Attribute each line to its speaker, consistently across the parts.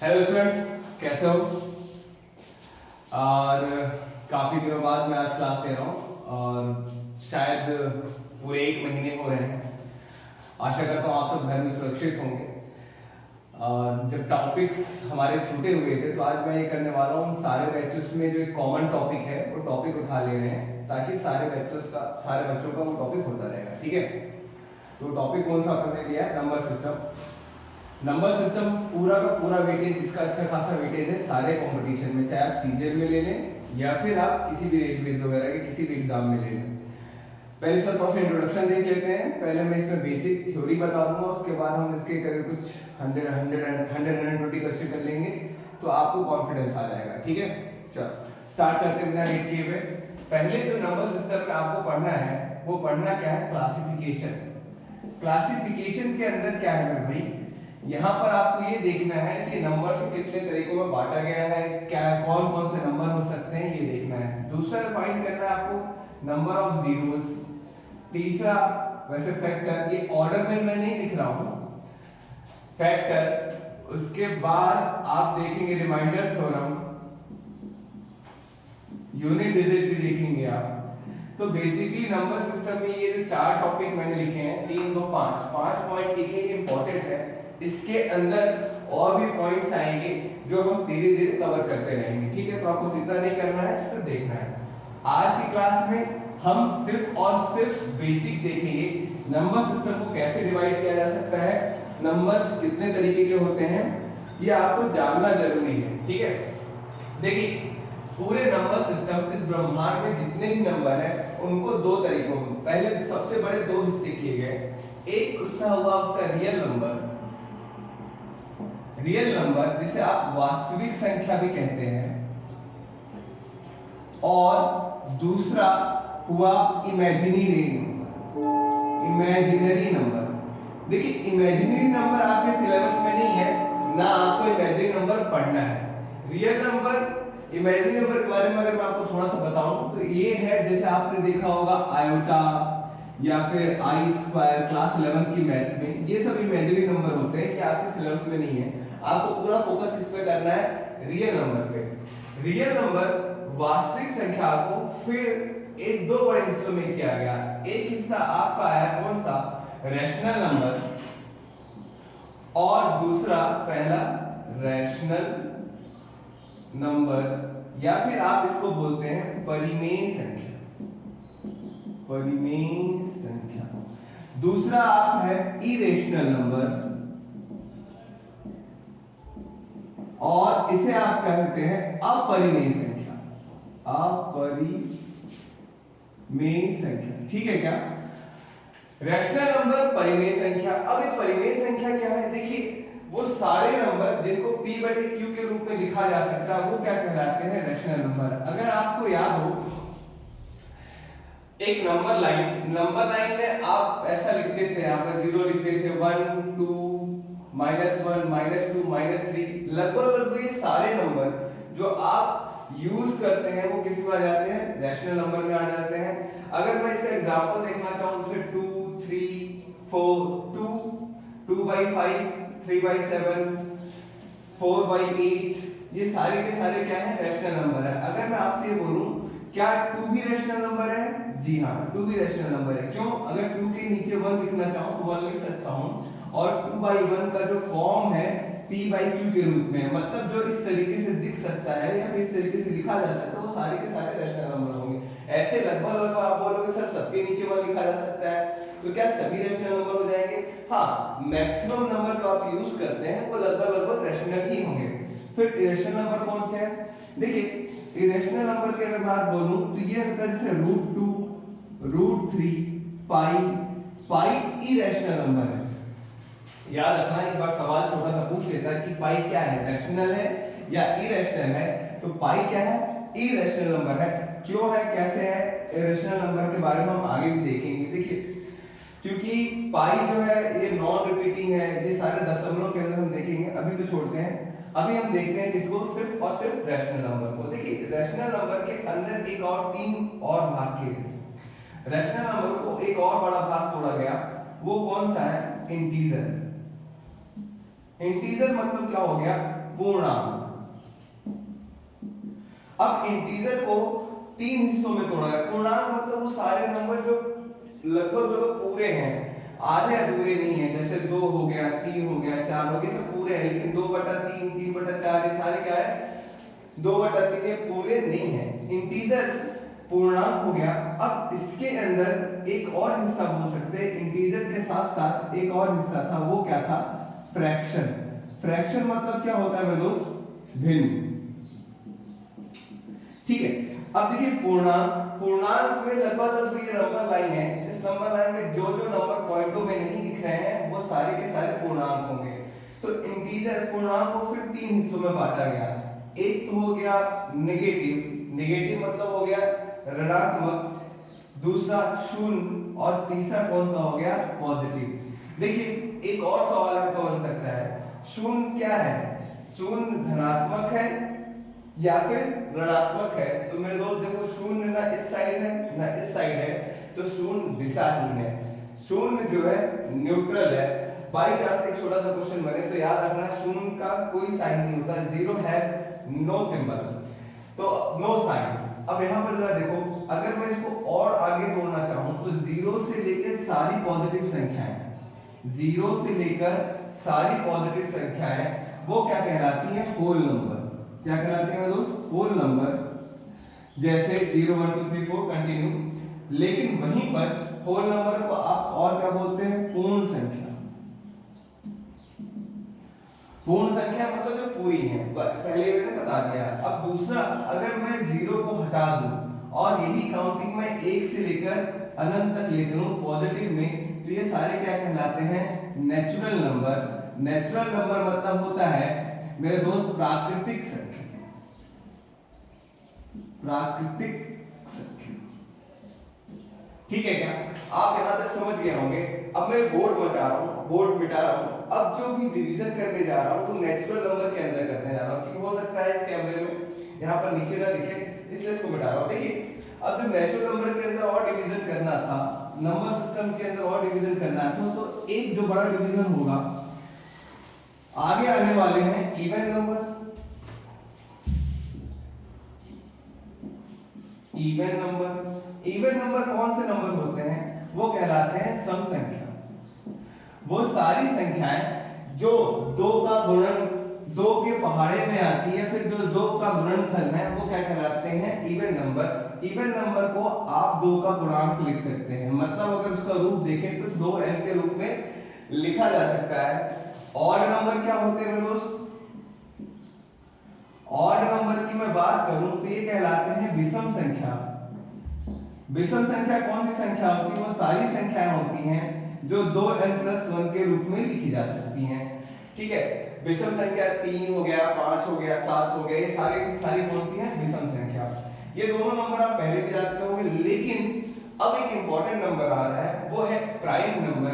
Speaker 1: Hello students, कैसे हो? और काफ़ी दिनों बाद मैं आज क्लास ले रहा हूँ और शायद पूरे 1 महीने हो रहे हैं। आशा करता हूँ आप सब घर में सुरक्षित होंगे। और जब टॉपिक्स हमारे छूटे हुए थे तो आज मैं ये करने वाला हूँ, सारे बैचेस में जो एक कॉमन टॉपिक है वो टॉपिक उठा ले रहे हैं ताकि सारे बच्चों का वो टॉपिक होता रहेगा। ठीक है, तो टॉपिक कौन सा आपने लिया है? Number system. नंबर सिस्टम पूरा का पूरा वेटेज, इसका अच्छा खासा वेटेज है सारे कंपटीशन में, चाहे आप सीजीएल में ले लें या फिर आप किसी भी रेलवेज वगैरह के किसी भी एग्जाम में ले लें। पहले इसका थोड़ा सा इंट्रोडक्शन देख लेते हैं। पहले मैं इसमें बेसिक थ्योरी बता दूंगा, उसके बाद हम इसके करीब कुछ 100-120 क्वेश्चन कर लेंगे तो आपको कॉन्फिडेंस आ जाएगा। ठीक है, चलो स्टार्ट करते हैं बिना लेट किए हुए। पहले जो नंबर सिस्टम में आपको पढ़ना है वो पढ़ना क्या है? क्लासिफिकेशन। क्लासिफिकेशन के अंदर क्या है मेरे भाई, यहाँ पर आपको ये देखना है कि नंबर को कितने तरीकों में बांटा गया है, क्या कौन कौन से नंबर हो सकते हैं, ये देखना है। दूसरा फाइंड करना है आपको नंबर ऑफ जीरोस। तीसरा वैसे फैक्टर, ये ऑर्डर में मैं नहीं लिख रहा हूँ, फैक्टर। उसके बाद आप देखेंगे रिमाइंडर थ्योरम, यूनिट डिजिट भी देखेंगे आप। तो बेसिकली नंबर सिस्टम में ये जो 4 टॉपिक मैंने लिखे हैं, 3 2 5 पॉइंट लिखे, ये इंपॉर्टेंट है। इसके अंदर और भी पॉइंट्स आएंगे जो हम धीरे धीरे कवर करते रहेंगे। ठीक है, तो आपको चिंता नहीं करना है, सिर्फ देखना है। आज की क्लास में हम सिर्फ और सिर्फ बेसिक देखेंगे, नंबर सिस्टम को कैसे डिवाइड किया जा सकता है, नंबर्स कितने तरीके के होते हैं, ये आपको जानना जरूरी है। ठीक है, देखिए पूरे नंबर सिस्टम, इस ब्रह्मांड में जितने भी नंबर हैं उनको 2 तरीकों में, पहले सबसे बड़े 2 हिस्से किए गए। एक हिस्सा हुआ उसका रियल नंबर जिसे आप वास्तविक संख्या भी कहते हैं, और दूसरा हुआ इमेजिनरी नंबर। देखिए इमेजिनरी नंबर आपके सिलेबस में नहीं है, ना आपको इमेजिनरी नंबर पढ़ना है। रियल नंबर, इमेजिनरी नंबर के बारे में अगर मैं आपको थोड़ा सा बताऊं तो ये है, जैसे आपने देखा होगा आयोटा या फिर आई स्क्वायर क्लास 11 की मैथ में, ये सब इमेजिनरी नंबर होते हैं, ये आपके सिलेबस में नहीं है। आपको पूरा फोकस इस पे करना है, रियल नंबर पे। रियल नंबर वास्तविक संख्या को फिर एक 2 बड़े हिस्सों में किया गया। एक हिस्सा आपका आया कौन सा? रैशनल नंबर, और दूसरा पहला रैशनल नंबर, या फिर आप इसको बोलते हैं परिमेय संख्या। दूसरा आप है इरेशनल नंबर, और इसे आप कहते हैं अपरिमेय संख्या। ठीक है क्या? रैशनल नंबर, परिमेय संख्या। अब ये परिमेय संख्या क्या है? देखिए वो सारे नंबर जिनको p/q के रूप में लिखा जा सकता है वो क्या कहलाते हैं? Rational number. अगर आपको याद हो, एक नंबर लाइन में आप ऐसा लिखते थे, आपने 0 लिखते थे, 1 2 -1 -2 -3, लगभग ये सारे नंबर जो आप यूज करते हैं वो किस में आ जाते हैं? रैशनल नंबर में आ जाते हैं। अगर मैं इसका एग्जांपल देखना चाहूं, जैसे 2 3 4 2/5 3/7 4/8, ये सारे के सारे क्या है? रैशनल नंबर है। अगर मैं आपसे ये बोलूं क्या 2 भी रैशनल नंबर है? जी हाँ, 2 भी रैशनल नंबर है। क्यों? अगर 2 के नीचे 1 लिखना चाहूं तो 1 लिख सकता हूं, और 2/1 का जो फॉर्म है p/q के रूप में, मतलब जो इस तरीके से दिख सकता है या इस तरीके से लिखा जा सकता है, वो सारे के सारे रैशनल नंबर होंगे। ऐसे लगभग आप बोलोगे सर सबके नीचे 1 लिखा जा सकता है, तो क्या सभी रैशनल नंबर हो जाएंगे? हाँ, मैक्सिमम नंबर जो आप यूज करते हैं वो लगभग रैशनल ही होंगे। फिर इरेशनल नंबर कौन से हैं? देखिए इरेशनल नंबर की अगर बात बोलूं तो ये होता है जैसे √2 √3 पाई इरेशनल नंबर है। याद रखना, एक बार सवाल छोटा सा पूछ लेता है कि पाई क्या है, रैशनल है या इरेशनल है? तो पाई क्या है? इरेशनल नंबर है। क्यों है, कैसे है? इरेशनल नंबर के बारे में हम आगे भी देखेंगे। देखिए क्योंकि पाई जो है ये नॉन रिपीटिंग है, ये सारे दशमलव के अंदर हम देखेंगे, अभी तो छोड़ते हैं। अभी हम देखते हैं किसको? सिर्फ और सिर्फ रैशनल नंबर को। देखिए रैशनल नंबर के अंदर एक और 3 और भाग किए गए। रैशनल नंबर को एक और बड़ा भाग तोड़ा गया, वो कौन सा है? इंटीजर। इंटीजर मतलब क्या हो गया? पूर्णांक। अब इंटीजर को 3 हिस्सों में तोड़ा गया। पूर्णांक मतलब वो सारे नंबर जो लगभग पूरे हैं, आधे अधूरे नहीं है, जैसे 2 हो गया, 3 हो गया, 4 हो गया, सब पूरे हैं, लेकिन 2/3, 3/4 ये सारे क्या है, 2/3 ये पूरे नहीं है। इंटीजर पूर्णांक हो गया। अब इसके अंदर एक और हिस्सा बोल सकते हैं, इंटीजर के साथ साथ एक और हिस्सा था, वो क्या था, फ्रैक्शन। फ्रैक्शन मतलब क्या होता है मेरे दोस्त, भिन्न। ठीक है, अब देखिए पूर्णांक में लगभग ये नंबर लाइन है, इस नंबर लाइन में जो जो नंबर पॉइंटों में नहीं दिख रहे हैं वो सारे के सारे पूर्णांक होंगे। तो इंटीजर पूर्णांक को फिर 3 हिस्सों में बांटा गया। एक तो हो गया नेगेटिव मतलब हो गया ऋणात्मक, दूसरा शून्य, और तीसरा कौन सा हो गया, पॉजिटिव। देखिए एक और सवाल आपका बन सकता है, शून्य क्या है, शून्य धनात्मक है या फिर ऋणात्मक है। तो मेरे दोस्त देखो, शून्य ना इस साइड है ना इस साइड है, तो शून्य दिशाहीन है। शून्य जो है न्यूट्रल है। बाई चांस एक छोटा सा क्वेश्चन बने तो याद रखना, शून्य का कोई साइन नहीं होता, जीरो है, नो सिंबल, तो नो साइन। अब यहाँ पर जरा देखो, अगर मैं इसको और आगे तोड़ना चाहूं तो 0 से लेकर सारी पॉजिटिव संख्याएं, 0 से लेकर सारी पॉजिटिव संख्याएं वो क्या कहलाती हैं, होल नंबर। क्या कहलाते हैं दोस्त, होल नंबर। जैसे 0 1 2 3 4 कंटिन्यू। लेकिन वहीं पर होल नंबर को आप और क्या बोलते हैं, पूर्ण संख्या। पूर्ण संख्या मतलब जो पूरी है, पहले मैंने बता दिया। अब दूसरा, अगर मैं 0 को हटा दूं और यही काउंटिंग में 1 से लेकर अनंत तक ले चलूं पॉजिटिव में, तो ये सारे क्या कहलाते हैं, नेचुरल नंबर। नेचुरल नंबर मतलब होता है मेरे दोस्त प्राकृतिक संख्या। प्राकृतिक संख्या, ठीक है क्या, आप यहां तक समझ गए होंगे। अब मैं बोर्ड मिटा रहा हूं। अब जो भी डिवीजन करने जा रहा हूं वो नेचुरल नंबर के अंदर करने जा रहा हूं, क्योंकि हो सकता है इस कैमरे में यहाँ पर नीचे ना दिखे, इसलिए इसको मिटा रहा हूं। देखिए, अब जो नेचुरल नंबर के अंदर और डिवीजन करना था, नंबर सिस्टम के अंदर और डिवीजन करना था, तो एक जो बड़ा डिवीजन होगा, आगे आने वाले हैं इवन नंबर। इवन नंबर कौन से नंबर होते हैं, वो कहलाते हैं सम संख्या। वो सारी संख्याएं जो 2 का गुणन 2 के पहाड़े में आती है, फिर जो 2 का गुणनफल है वो क्या कहलाते हैं, इवन नंबर। इवन नंबर को आप 2 का गुणांक लिख सकते हैं, मतलब अगर उसका रूप देखें तो 2n के रूप में लिखा जा सकता है। ऑड नंबर क्या होते हैं मेरे दोस्त, ऑड नंबर की मैं बात करूं तो ये कहलाते हैं विषम संख्या। विषम संख्या कौन सी संख्या होती है, वो सारी संख्याएं होती हैं जो 2n+1 के रूप में लिखी जा सकती हैं। ठीक है, विषम संख्या 3 हो गया, 5 हो गया, 7 हो गया, ये सारी की सारी कौन सी है, विषम संख्या। ये दोनों नंबर आप पहले भी जानते होंगे, लेकिन अब एक इंपॉर्टेंट नंबर आ रहा है, वो है प्राइम नंबर,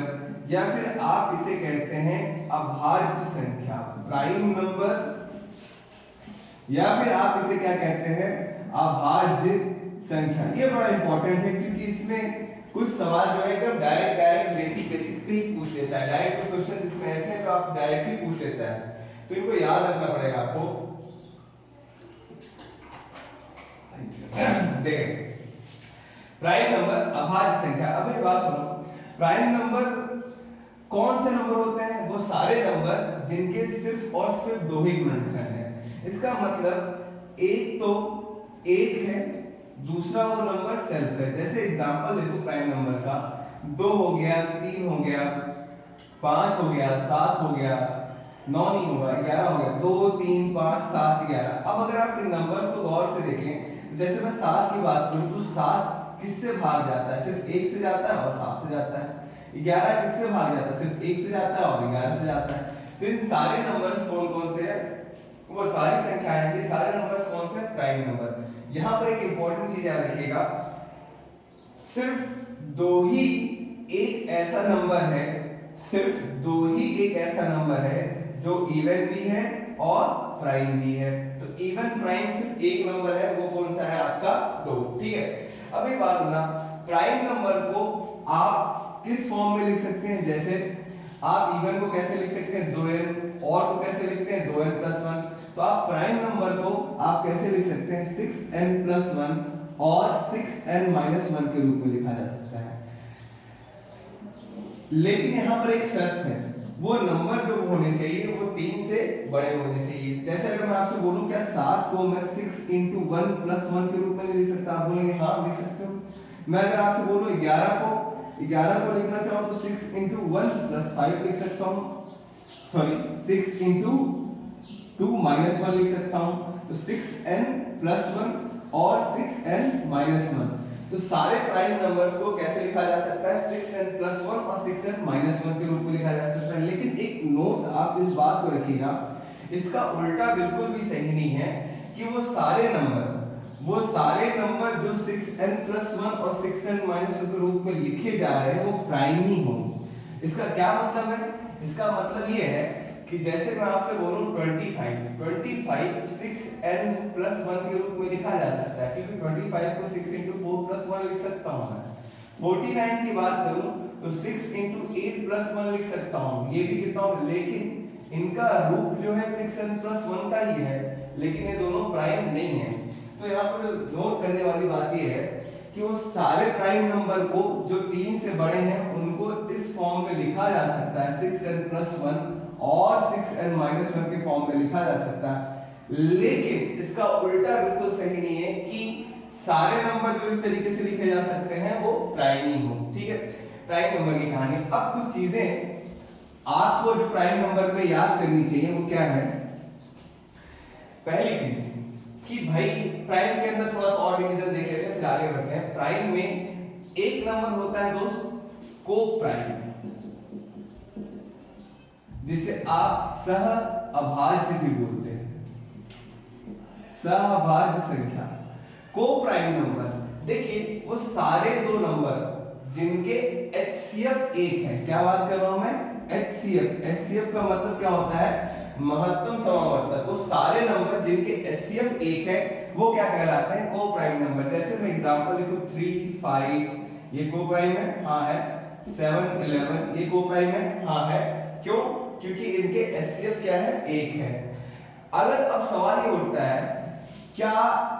Speaker 1: या फिर आप इसे कहते हैं अभाज्य संख्या। प्राइम नंबर या फिर आप इसे क्या कहते हैं, अभाज्य संख्या। ये बड़ा इंपॉर्टेंट है, क्योंकि इसमें कुछ सवाल जो है एकदम डायरेक्ट बेसिक पे ही पूछ लेता है। डायरेक्ट क्वेश्चन इसमें ऐसे हैं जो आप डायरेक्ट ही पूछ लेता है, तो इनको याद रखना पड़ेगा आपको। देखिए, प्राइम नंबर, अभाज्य संख्या। अब मेरी बात सुनो, प्राइम नंबर कौन से नंबर होते हैं, वो सारे नंबर जिनके सिर्फ और सिर्फ 2 ही गुणनखंड हैं। इसका मतलब एक तो 1 है, दूसरा वो नंबर सेल्फ है। जैसे एग्जांपल देखो प्राइम नंबर का, 2 हो गया, 3 हो गया, 5 हो गया, 7 हो गया, 9 नहीं होगा, 11 हो गया, 2 3 5 7 11। अब अगर आप इन नंबर्स को गौर से देखें, जैसे मैं 7 की बात करूं तो 7 किससे भाग जाता है, सिर्फ 1 से जाता है और 7 से जाता है। 11 किससे भाग जाता है, सिर्फ 1 से जाता है और 11 से जाता है। तो इन सारे नंबर्स कौन कौन से हैं, वो सारी संख्याएं, ये सारे नंबर्स कौन से, प्राइम नंबर। यहां पर एक इंपॉर्टेंट चीज याद रखिएगा, सिर्फ 2 ही एक ऐसा नंबर है, सिर्फ 2 ही एक ऐसा नंबर है जो इवन भी है और प्राइम भी है। तो इवन प्राइम सिर्फ एक नंबर है, वो कौन सा है आपका, 2। ठीक है, अब एक बात सुनना, प्राइम नंबर को आप किस फॉर्म में लिख सकते हैं, जैसे आप इवन को कैसे लिख सकते हैं, 2n, और को कैसे लिखते हैं, 2n+1। तो आप प्राइम नंबर को आप कैसे लिख सकते हैं 6n+1 और 6n-1 के रूप में लिखा जा सकता है। लेकिन यहाँ पर एक शर्त है, वो नंबर जो होने चाहिए वो 3 से बड़े होने चाहिए। जैसे अगर मैं आपसे बोलूं क्या 7 को मैं 6 × 1+1 के रूप में लिख सकता, आप बोलेंगे हाँ लिख सकते हो। मैं अगर आपसे बोलूं 11 को लिखना चाहूं तो 6 × 1+5 लिख सकता हूं, सॉरी 6 × 2-1 लिख सकता हूं, तो 6n+1 और 6n-1। तो सारे प्राइम नंबर्स को कैसे लिखा जा सकता है 6n+1 और 6n-1 के रूप में लिखा जा सकता है। लेकिन एक नोट आप इस बात को रखिएगा, इसका उल्टा बिल्कुल भी सही नहीं है कि वो सारे नंबर जो 6n+1 और 6n-1 के रूप में लिखे जा रहे हैं वो प्राइम ही हो। इसका क्या मतलब है? इसका मतलब ये है कि जैसे मैं आपसे बोलूं 25 6n+1 के रूप में लिखा जा सकता है, क्योंकि 25 को 6 × 4+1 लिख सकता हूं मैं। 49 की बात करूं तो 6 × 8+1 लिख सकता हूं, ये भी लिखता हूं। लेकिन इनका रूप जो है 6n+1 का ही है, लेकिन ये दोनों प्राइम नहीं है। तो यहाँ पर नोट करने वाली बात ये है कि वो सारे प्राइम नंबर को जो 3 से बड़े हैं उनको इस फॉर्म में लिखा जा सकता है, 6n+1 और 6n-1 के फॉर्म में लिखा जा सकता है। लेकिन इसका उल्टा बिल्कुल सही नहीं है कि सारे नंबर जो इस तरीके से लिखे जा सकते हैं वो प्राइम ही हो। ठीक है, प्राइम नंबर की कहानी। अब कुछ चीजें आपको जो प्राइम नंबर में याद करनी चाहिए वो क्या है। पहली चीज कि भाई प्राइम के अंदर थोड़ा सा और डिवीजन देख लेते हैं, फिर आगे बढ़ते हैं। प्राइम में एक नंबर होता है दोस्त को प्राइम, जिसे आप सह अभाज्य भी बोलते हैं, सहअभाज्य संख्या। को प्राइम नंबर देखिए वो सारे दो नंबर जिनके HCF 1 है। क्या बात कर रहा हूं मैं? HCF का मतलब क्या होता है? महत्तम समावर्तक। वो सारे नंबर जिनके HCF 1 है वो क्या कहलाते हैं? को प्राइम नंबर। जैसे मैं एग्जांपल लिखूं 3, 5 ये को प्राइम है, हाँ है। 7, 11 ये को प्राइम है, हाँ है। क्यों? क्योंकि इनके HCF क्या है? 1 है। अगर अब सवाल ये उठता है क्या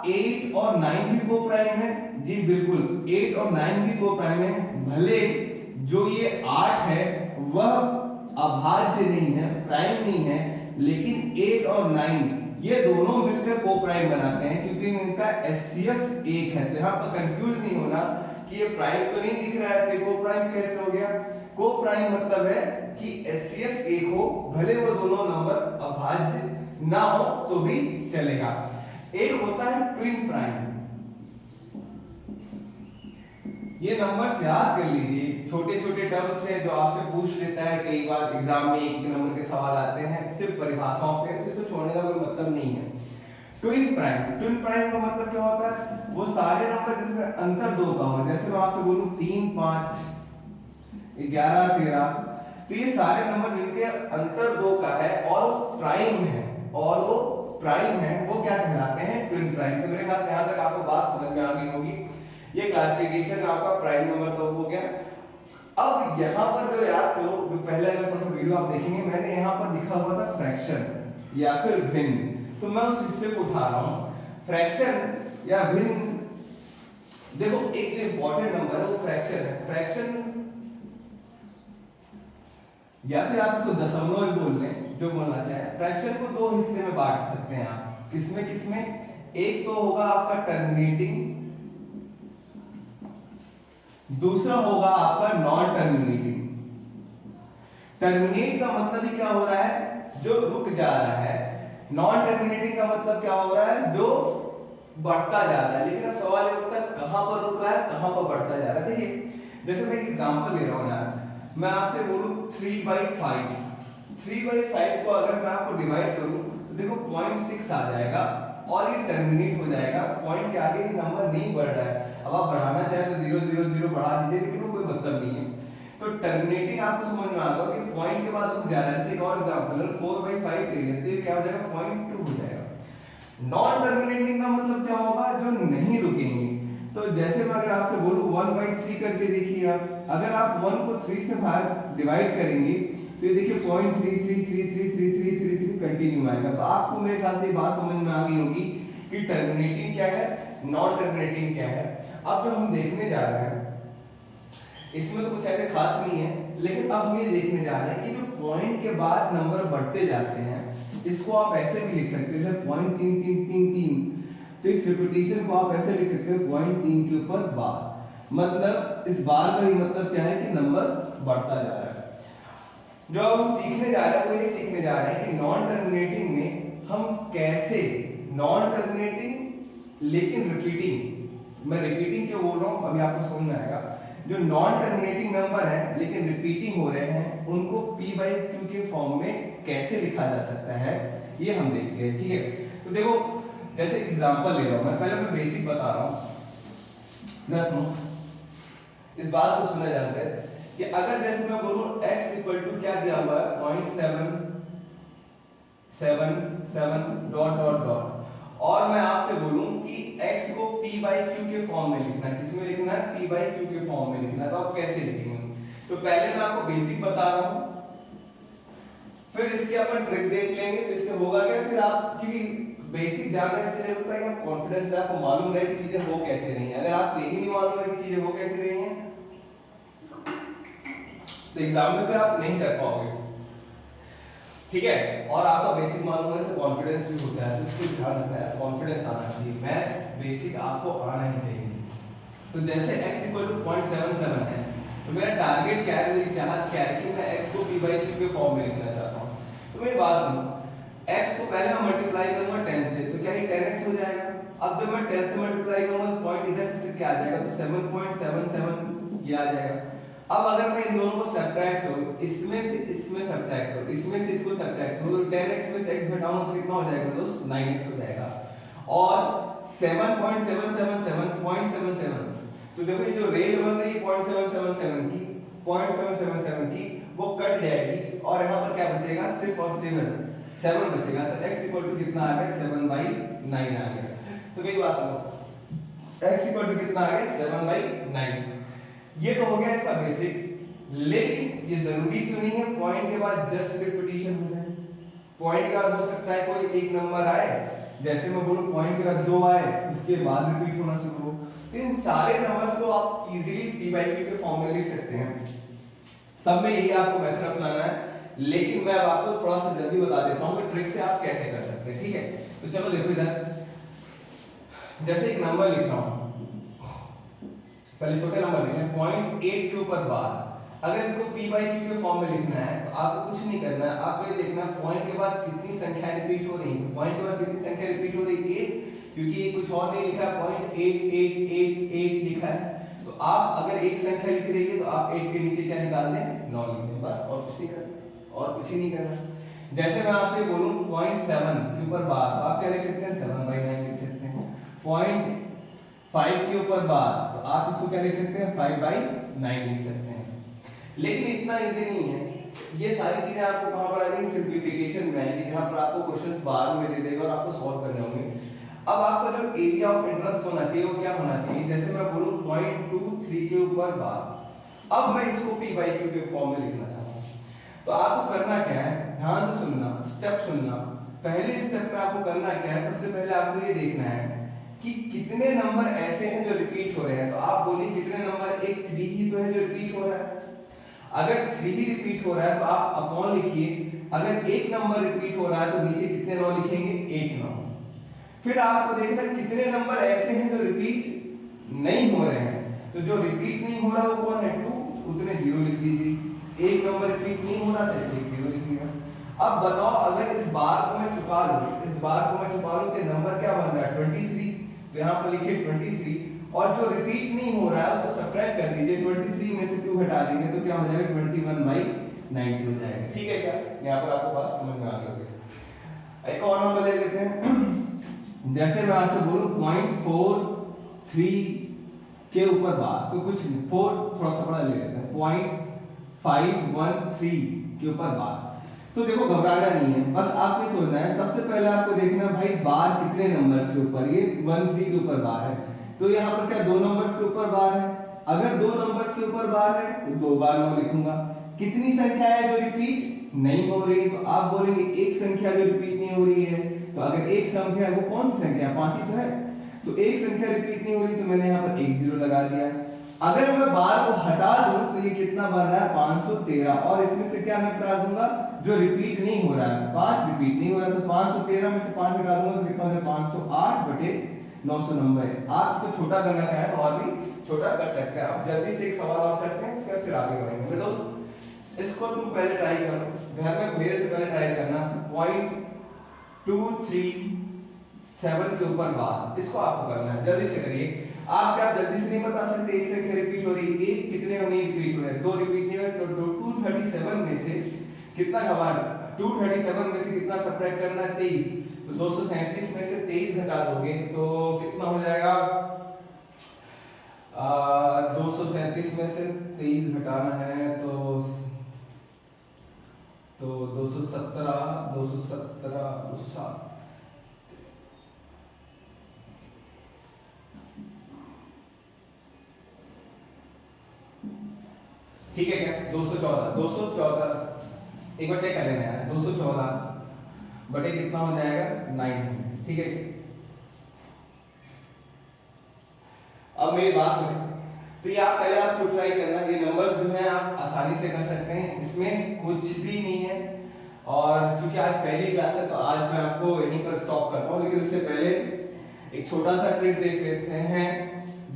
Speaker 1: 8 और 9 भी को प्राइम है? जी बिल्कुल, 8 और 9 भी को प्राइम है। भले जो ये 8 है वह अभाज्य नहीं है, प्राइम नहीं है, लेकिन 8 और 9 ये दोनों मिलकर को प्राइम बनाते हैं, क्योंकि इनका HCF 1 है। तो यहाँ पर कंफ्यूज नहीं होना कि ये प्राइम तो नहीं दिख रहा है, तो को प्राइम कैसे हो गया? को प्राइम मतलब है कि HCF 1 हो, भले वो दोनों नंबर अभाज्य ना हो तो भी चलेगा। एक होता है ट्विन प्राइम। ये नंबर याद कर लीजिए, छोटे छोटे टर्म्स हैं जो आपसे पूछ लेता है, कई बार एग्जाम में एक नंबर के सवाल आते हैं सिर्फ परिभाषाओं पे, तो इसको छोड़ने का कोई मतलब नहीं है। ट्विन प्राइम का मतलब क्या होता है? वो सारे नंबर जिसमें अंतर 2 का हो। जैसे मैं आपसे बोलूं 3, 5, 11, 13, तो ये सारे नंबर जिनके अंतर 2 का है और प्राइम है, वो क्या कहलाते हैं? Twin prime. तो मेरे ख्याल से यहां तक आपको बात समझ में आ गई होगी। ये क्लासिफिकेशन आपका प्राइम नंबर तो हो गया। अब यहाँ पर जो याद करो, जो पहले अगर थोड़ा सा वीडियो आप देखेंगे, मैंने यहाँ पर लिखा हुआ था फ्रैक्शन या फिर भिन्न, तो मैं उस हिस्से को उठा रहा हूँ। फ्रैक्शन या भिन्न, देखो एक जो इंपॉर्टेंट नंबर है वो फ्रैक्शन है। फ्रैक्शन या फिर आप इसको दशमलव भी बोल लें, जो बोलना चाहे। फ्रैक्शन को 2 हिस्से में बांट सकते हैं आप। किसमें? एक तो होगा आपका टर्मिनेटिंग, दूसरा होगा आपका नॉन टर्मिनेटिंग। टर्मिनेट का मतलब ही क्या हो रहा है? जो रुक जा रहा है। नॉन टर्मिनेटिंग का मतलब क्या हो रहा है? जो बढ़ता जा रहा है। लेकिन अब सवाल ये होता है कहां पर रुक रहा है, कहां पर बढ़ता जा रहा है। देखिए जैसे मैं एक एग्जांपल ले रहा हूं यार, मैं आपसे बोलूं 3/5 को अगर मैं आपको डिवाइड करूं तो देखो 0.6 आ जाएगा और ये टर्मिनेट हो जाएगा। पॉइंट के आगे नंबर नहीं बढ़ रहा है। अब आप बढ़ाना चाहे तो 0, 0, 0 बढ़ा दीजिए, लेकिन वो कोई मतलब नहीं है। तो टर्मिनेटिंग आपको समझ में आ गया कि पॉइंट के बाद रुक जा रहा है। जैसे एक और एग्जांपल 4/5 ले लेते हैं, क्या हो जाएगा? 0.2 हो जाएगा। नॉन टर्मिनेटिंग का मतलब क्या होगा? जो नहीं रुकेंगे। तो जैसे मैं अगर आपसे बोलूं 1/3 करके देखिए आप, अगर आप 1 को 3 से डिवाइड करेंगे तो ये देखिए 0.333333 कंटिन्यू आएगा। तो आपको मेरे ख्याल से बात समझ में आ गई होगी कि टर्मिनेटिंग क्या है, नॉन टर्मिनेटिंग क्या है। अब जो हम देखने जा रहे हैं इसमें तो कुछ ऐसे खास नहीं है, लेकिन अब हम ये देखने जा रहे हैं कि जो पॉइंट के बाद नंबर बढ़ते जाते हैं, इसको आप ऐसे भी लिख सकते हैं जैसे 0.3333, तो इस रिपीटेशन को आप ऐसे लिख सकते हैं 0.3 के ऊपर बार। मतलब इस बार का ही मतलब क्या है कि नंबर बढ़ता जा रहा है। जो अब हम सीखने जा रहे हैं वो ये सीखने जा रहे हैं कि नॉन टर्मिनेटिंग में हम कैसे, नॉन टर्मिनेटिंग लेकिन रिपीटिंग, मैं रिपीटिंग क्यों बोल रहा हूँ अभी आपको समझ में आएगा। जो नॉन टर्मिनेटिंग नंबर है लेकिन रिपीटिंग हो रहे हैं, उनको p/q के फॉर्म में कैसे लिखा जा सकता है, ये हम देखते हैं। ठीक है, तो देखो जैसे एग्जांपल ले रहा हूं मैं, पहले मैं बेसिक बता रहा हूं ना, सुनो इस बात को सुना जाता है कि अगर जैसे मैं बोलूं x इक्वल टू क्या दिया हुआ है 0.777 डॉट डॉट डॉट, और मैं आपसे बोलूं कि x को p/q के फॉर्म में लिखना है, किसमें लिखना है, p/q के फॉर्म में लिखना है, तो आप कैसे लिखेंगे। तो पहले मैं आपको बेसिक बता रहा हूं, फिर इसके अपन ट्रिक देख लेंगे, तो इससे होगा क्या, फिर आप क्योंकि बेसिक जानना इसलिए जरूरत है कि आप कॉन्फिडेंस में आपको मालूम रहे कि चीजें हो कैसे रही हैं। अगर आपको यही नहीं मालूम है कि चीजें हो कैसे रही हैं तो एग्जाम में फिर आप नहीं कर पाओगे। ठीक है, और आपका बेसिक मालूम होने से कॉन्फिडेंस भी होता है, तो इसको ध्यान रखना है, कॉन्फिडेंस आना चाहिए, मैथ्स बेसिक आपको आना ही चाहिए। तो जैसे x इक्वल टू 0.77 है, तो मेरा टारगेट क्या है, मेरी चाहत क्या है कि मैं x को p/q के फॉर्म में लिखना चाहता हूं। तो मेरी बात सुनो, x को पहले मैं मल्टीप्लाई करूंगा 10 से, तो क्या ये 10x हो जाएगा। अब जब मैं 10 से मल्टीप्लाई करूंगा तो पॉइंट इधर से क्या आ जाएगा, तो 7.77 ये आ जाएगा। अब अगर मैं इन दोनों को सब्ट्रैक्ट करूं, इसमें से इसमें सब्ट्रैक्ट करूं, इसमें से इसको सब्ट्रैक्ट करूं, तो 10x में से x घटाऊंगा तो कितना हो जाएगा दोस्त, 9x हो जाएगा। और 7.777 तो देखो ये जो रेल बन रही है 0.777 की वो कट जाएगी, और यहाँ पर क्या बचेगा, सिर्फ और सिर्फ 7 बचेगा। तो x इक्वल टू कितना आ गया, 7/9 आ गया। तो मेरी बात सुनो, x इक्वल टू कितना आ गया, 7/9। ये तो हो गया इसका बेसिक, लेकिन ये जरूरी तो नहीं है पॉइंट के बाद जस्ट रिपीटिशन हो जाए। पॉइंट के बाद हो सकता है कोई एक नंबर आए, जैसे मैं बोलूं पॉइंट के बाद 2 आए, उसके बाद रिपीट होना शुरू हो। तो इन सारे नंबर्स को आप इजीली p/q के फॉर्म में लिख सकते हैं। सब में यही आपको मेथड अपनाना है, लेकिन मैं अब आपको थोड़ा सा जल्दी बता देता हूं कि ट्रिक से आप कैसे कर सकते हैं। ठीक है, तो चलो देखो इधर, जैसे एक नंबर लिख रहा हूं, पहले छोटे नंबर लिखें 0.8 के ऊपर बार। अगर इसको p/q के फॉर्म में लिखना है तो आपको कुछ नहीं करना है, आपको ये देखना पॉइंट के बाद कितनी संख्या रिपीट हो रही है। पॉइंट के बाद कितनी संख्या रिपीट हो रही है, 8, क्योंकि ये कुछ और नहीं लिखा है, 0.8888 लिखा है। तो आप अगर एक संख्या लिख रही है तो आप 8 के नीचे क्या निकाल दें, 9 लिख दें, बस, और कुछ नहीं करना, और कुछ ही नहीं करना। जैसे मैं आपसे बोलूं 0.7 के ऊपर बार, तो आप क्या लिख सकते हैं, 7/9 लिख सकते हैं। 0.5 के ऊपर बार, तो आप इसको क्या लिख सकते हैं, 5/9 लिख सकते हैं। लेकिन इतना इजी नहीं है, ये सारी चीजें आपको कहां पर आ जाएंगी, सिंपलीफिकेशन में आएंगी, जहां पर आपको क्वेश्चंस बार में दे देगा और आपको सॉल्व करने होंगे। अब आपका जो एरिया ऑफ इंटरेस्ट होना चाहिए वो क्या होना चाहिए, जैसे मैं बोलूं 0.23 के ऊपर बार, अब मैं इसको p/q के फॉर्म में लिखना चाहता हूं। तो आपको करना क्या है, ध्यान से सुनना, स्टेप सुनना। पहले स्टेप में आपको करना क्या है, सबसे पहले आपको ये देखना है कि कितने नंबर ऐसे हैं जो रिपीट हो रहे हैं। तो आप बोलिए कितने नंबर, एक 3 ही तो है जो रिपीट हो रहा है। अगर 3 ही रिपीट हो रहा है तो आप अपॉन लिखिए, अगर एक नंबर रिपीट हो रहा है तो नीचे कितने 9 लिखेंगे, 1 9। फिर आपको देखना कितने नंबर ऐसे हैं जो रिपीट नहीं हो रहे हैं। तो जो रिपीट नहीं हो रहा वो कौन है, 2, उतने 0 लिख दीजिए। एक नंबर रिपीट नहीं हो रहा था इसलिए 0 लिख दिया। अब बताओ अगर इस बार को मैं छुपा लूं, इस बार को मैं छुपा लूं तो नंबर क्या बन रहा है, 23। तो यहाँ पर लिखिए 23, और जो रिपीट नहीं हो रहा है उसको सब्ट्रैक्ट कर दीजिए, 23 में से 2 हटा देंगे तो क्या हो जाएगा, 21/90 हो जाएगा। ठीक है क्या, यहाँ पर आपको बात समझ में आ गई होगी। एक और नंबर ले लेते हैं, जैसे मैं आपसे बोलूं 0.43 के ऊपर बार, तो कुछ 4 थोड़ा सा बड़ा ले लेते हैं, 0.513 के ऊपर बार। तो देखो घबराना नहीं है, बस आपको सोचना है, सबसे पहले आपको देखना भाई बार कितने नंबर्स के ऊपर, ये 13 के ऊपर बार है, तो यहाँ पर क्या 2 नंबर्स के ऊपर बार है। अगर 2 नंबर्स के ऊपर बार है तो 2 बार 9 लिखूंगा। कितनी संख्या है जो रिपीट, नहीं हो रही तो आप बोलेंगे एक संख्या जो रिपीट नहीं हो रही है। तो अगर एक संख्या है वो कौन सी संख्या है, 5 ही तो है, तो एक संख्या रिपीट नहीं हो रही तो मैंने यहाँ पर एक जीरो लगा दिया। अगर मैं बार को हटा दूं तो ये कितना बन रहा है 513, और इसमें से क्या मैं हटा दूंगा जो रिपीट नहीं हो रहा है, 5 रिपीट नहीं हो रहा तो 513 में से 5 हटा दूंगा तो कितना हो जाएगा 508 बटे 990। आप इसको छोटा करना चाहें तो और भी छोटा कर सकते हैं। आप जल्दी से एक सवाल और करते हैं, इसके बाद फिर आगे बढ़ेंगे। मेरे दोस्त इसको तुम पहले ट्राई करो, घर में मेरे से पहले ट्राई करना। 0.237 के ऊपर बार, इसको आपको करना है, जल्दी से करिए। आप क्या जल्दी से नहीं बता सकते एक संख्या रिपीट हो रही है, एक कितने नहीं रिपीट हो रहे हैं, दो रिपीट नहीं हो रहे, तो 237 में से कितना घटाना, 237 में से कितना सब्ट्रैक्ट करना है 23, तो 237 में से 23 घटा दोगे तो कितना हो जाएगा 237 में से 23 घटाना है तो 217 207 ठीक है क्या 214 एक बार चेक कर लेना है, 214 बटे कितना हो जाएगा 900, ठीक है। अब मेरी बात सुनिए, तो ये आप पहले आप खुद ट्राई करना, ये नंबर्स जो है आप आसानी से कर सकते हैं, इसमें कुछ भी नहीं है। और चूंकि आज पहली क्लास है तो आज मैं आपको यहीं पर स्टॉप करता हूँ, लेकिन उससे पहले एक छोटा सा ट्रिक देख लेते हैं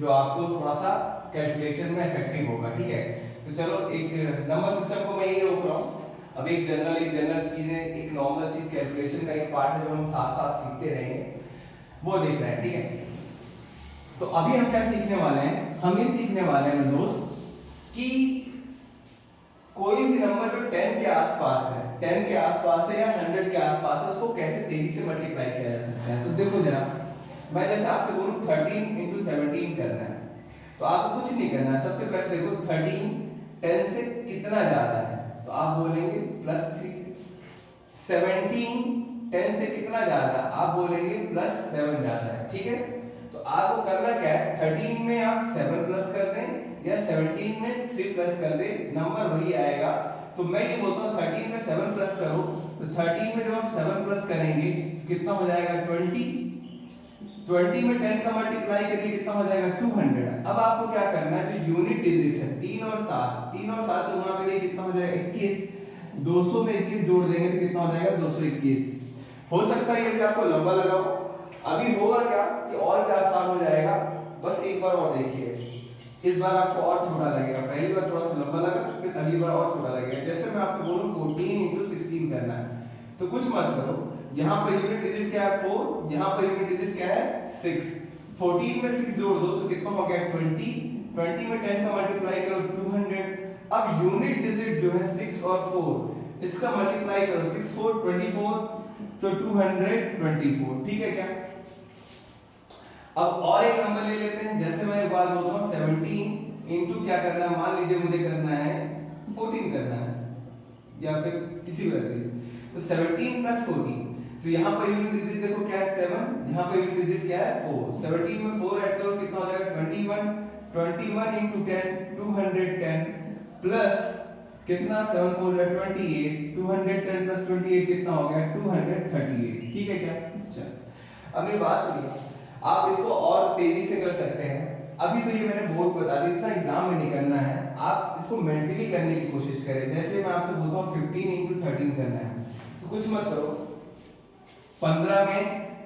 Speaker 1: जो आपको थोड़ा सा कैलकुलेशन में इफेक्टिव होगा, ठीक है। तो चलो एक नंबर सिस्टम को मैं यही रोक रहा हूँ। अब एक जनरल चीजें, एक नॉर्मल चीज कैलकुलेशन का एक पार्ट है जो हम साथ साथ सीखते रहेंगे, वो देख रहे हैं, ठीक है। तो अभी हम क्या सीखने वाले हैं, हम ये सीखने वाले हैं दोस्त कि कोई भी नंबर जो 10 के आसपास है, 10 के आसपास है या 100 के आसपास है, उसको कैसे तेजी से मल्टीप्लाई किया जा सकता है। तो देखो जरा, मैं जैसे आपसे बोलूं 13 into 17 करना है, तो आपको कुछ नहीं करना है। सबसे पहले देखो 13 10 से कितना ज्यादा है, तो आप बोलेंगे +3। 17 10 से कितना ज्यादा है, आप बोलेंगे +7 ज्यादा है, ठीक है। तो आपको करना क्या है, 13 में आप 7 प्लस कर दें या 17 में 3 प्लस कर दें, नंबर वही आएगा। तो मैं ये बोलता हूँ 13 में 7 प्लस करो, तो 13 में जब आप 7 प्लस करेंगे कितना हो जाएगा 20। 20 में 10 का मल्टीप्लाई करिए कितना हो जाएगा 200। अब आपको क्या करना है, जो यूनिट डिजिट है 3 और 7 को गुणा करिए कितना हो जाएगा 21। 200 में 21 जोड़ देंगे तो कितना हो जाएगा 221। हो सकता है ये आपको लंबा लगा हो, अभी होगा क्या कि और क्या आसान हो जाएगा, बस एक बार और देखिए। इस बार आपको और छोटा लगेगा, पहली बार थोड़ा सा लंबा लगा, फिर अगली बार और छोटा लगेगा। जैसे मैं आपसे बोलूं 14 into 16 करना है, तो कुछ मत करो, यहाँ पर यूनिट डिजिट क्या है 4, यहाँ पर यूनिट डिजिट क्या है 6। 14 में 6 जोड़ दो तो कितना हो गया 20। 20 में 10 का मल्टीप्लाई करो 200। अब यूनिट डिजिट जो है 6 और 4, इसका मल्टीप्लाई करो 6 4 24, तो 224, ठीक है क्या। अब और एक नंबर ले लेते हैं, जैसे मैं एक बात बोलता हूँ 17 इंटू क्या करना है, मान लीजिए मुझे करना है 14 करना है या फिर किसी भी तरह, तो 17 + 14, तो यहाँ पर यूनिट डिजिट देखो क्या है 7, यहाँ पर यूनिट डिजिट क्या है 4। 17 में 4 ऐड करो कितना हो जाएगा 21। 21 into 10 210 प्लस कितना 7 4 है 28। 210 + 28 कितना हो गया 238, ठीक है क्या। चल अब मेरी बात सुनिए, आप इसको और तेजी से कर सकते हैं। अभी तो ये मैंने बोर्ड बता दी, इतना एग्जाम में नहीं करना है, आप इसको मेंटली करने की कोशिश करें। जैसे मैं आपसे बोलता हूँ 15 into 13 करना है, तो कुछ मत करो, 15 में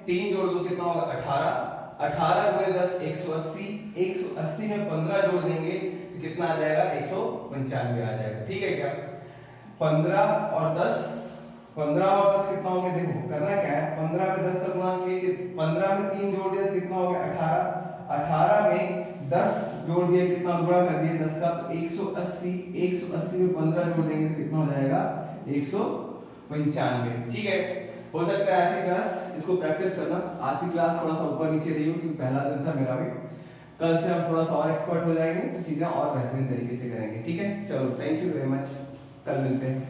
Speaker 1: 3 जोड़ दो कितना होगा 18। 18 में 10 180। 180 में 15 जोड़ देंगे तो कितना आ जाएगा 195 आ जाएगा, ठीक है क्या। 15 और 10 कितना हो गया, देखो करना क्या है, 15 में 10 का गुणा किए, 15 में 3 जोड़ दिया तो कितना हो गया 18। 18 में 10 जोड़ दिया कितना गुणा कर दिया 10 का, तो 180। 180 में 15 जोड़ देंगे तो कितना हो जाएगा 195, ठीक है। हो सकता है ऐसी क्लास इसको प्रैक्टिस करना, आज की क्लास थोड़ा सा ऊपर नीचे रही हो क्योंकि पहला दिन था मेरा भी, कल से हम थोड़ा सा और एक्सपर्ट हो जाएंगे तो चीजें और बेहतरीन तरीके से करेंगे, ठीक है। चलो थैंक यू वेरी मच, कल मिलते हैं।